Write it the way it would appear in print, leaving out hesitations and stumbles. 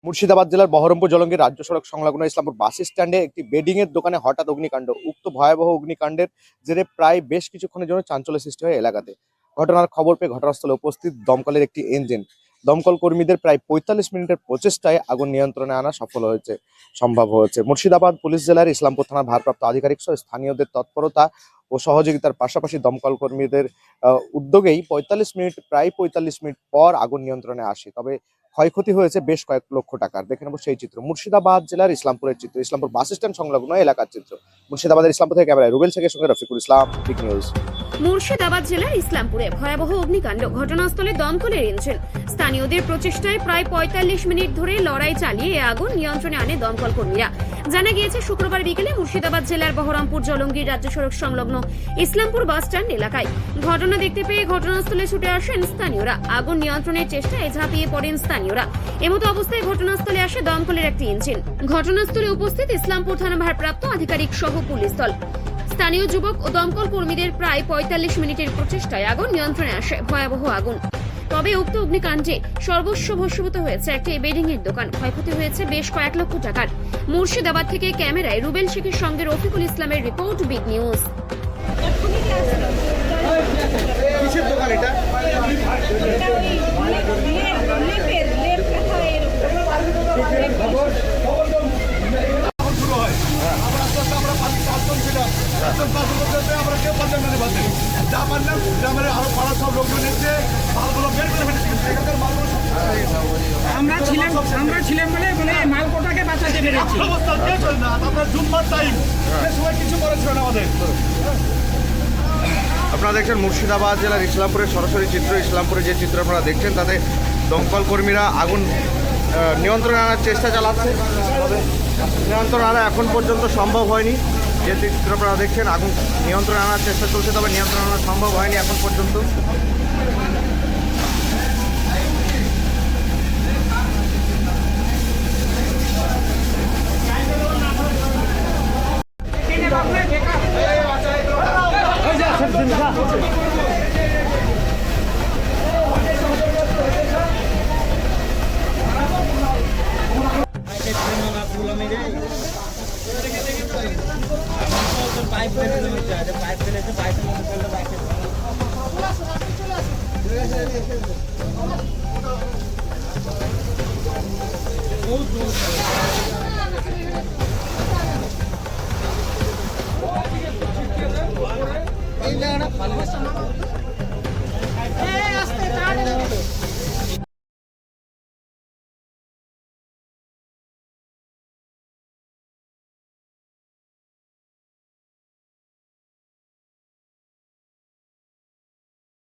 মুর্শিদাবাদ জেলার বহরমপুর জলঙ্গির রাজ্য সড়ক সংলগ্ন ইসলামপুর বাস স্ট্যান্ডে একটি বেডিং এর দোকানে হঠাৎ অগ্নিকাণ্ড। উক্ত ভয়াবহ অগ্নিকাণ্ডের জেরে প্রায় বেশ কিছুক্ষণের জন্য চাঞ্চল্য সৃষ্টি হয় এলাকাতে। ঘটনার খবর পেয়ে ঘটনাস্থলে উপস্থিত দমকলের একটি ইঞ্জিন দমকল কর্মীদের প্রায় ৪৫ মিনিটের প্রচেষ্টায় আগুন নিয়ন্ত্রণে আনা সম্ভব হয়েছে। মুর্শিদাবাদ পুলিশ জেলার ইসলামপুর থানার ভারপ্রাপ্ত আধিকারিক সহ স্থানীয়দের তৎপরতা ও সহযোগিতার পাশাপাশি দমকল কর্মীদের উদ্যোগেই প্রায় ৪৫ মিনিট পর আগুন নিয়ন্ত্রণে আসে। তবে ক্ষয়ক্ষতি হয়েছে বেশ কয়েক লক্ষ টাকার। দেখে নেব সেই চিত্র, মুর্শিদাবাদ জেলার ইসলামপুরের চিত্র, ইসলামপুর বাস স্ট্যান্ড সংলগ্ন এলাকার চিত্র। মুর্শিদাবাদের ইসলামপুর থেকে ক্যামেরায় রুবেল শেখের সঙ্গে রফিকুল ইসলাম, বিগ নিউজ। মুর্শিদাবাদ জেলার ইসলামপুরে ভয়াবহ অগ্নিকাণ্ড, ঘটনাস্থলে দমকলের ইঞ্জিন। স্থানীয়দের প্রচেষ্টায় প্রায় ৪৫ মিনিট ধরে লড়াই চালিয়ে আগুন নিয়ন্ত্রণে আনে দমকল কর্মীরা। জানা গিয়েছে শুক্রবার বিকেলে মুর্শিদাবাদ জেলার বহরমপুর জলঙ্গির রাজ্য সড়ক সংলগ্ন ইসলামপুর বাস স্ট্যান্ড এলাকায় ঘটনা দেখতে পেয়ে ঘটনাস্থলে ছুটে আসেন স্থানীয়রা। আগুন নিয়ন্ত্রণের চেষ্টায় ঝাঁপিয়ে পড়েন স্থানীয়রা। এমতো অবস্থায় ঘটনাস্থলে আসে দমকলের একটি ইঞ্জিন। ঘটনাস্থলে উপস্থিত ইসলামপুর থানা ভারপ্রাপ্ত আধিকারিক সহ পুলিশ দল। স্থানীয় যুবক ও দমকল কর্মীদের প্রায় ৪৫ মিনিটের প্রচেষ্টায় আগুন নিয়ন্ত্রণে আসে ভয়াবহ আগুন। তবে উক্ত অগ্নিকাণ্ডে সর্বস্ব ভস্মীভূত হয়েছে একটি বেডিং এর দোকান। ক্ষয়ক্ষতি হয়েছে বেশ কয়েক লক্ষ টাকার। মুর্শিদাবাদ থেকে ক্যামেরায় রুবেল শেখের সঙ্গে রফিকুল ইসলামের রিপোর্ট, বিগ নিউজ। আমরা ছিলাম বলে মালকোটাকে বাঁচাতে পেরেছি। আপনারা দেখছেন মুর্শিদাবাদ জেলার ইসলামপুরের সরাসরি চিত্র। ইসলামপুরে যে চিত্র আপনারা দেখছেন তাতে দমকল কর্মীরা আগুন নিয়ন্ত্রণে আনার চেষ্টা চালাচ্ছে। তবে নিয়ন্ত্রণ আনা এখন পর্যন্ত সম্ভব হয়নি। যে চিত্র আপনারা দেখছেন, আগুন নিয়ন্ত্রণে আনার চেষ্টা চলছে, তবে নিয়ন্ত্রণ আনা সম্ভব হয়নি এখন পর্যন্ত। পাইপ ফেলেছে, পাইপের মধ্যে ফেললে বাইকে এই জায়গাটা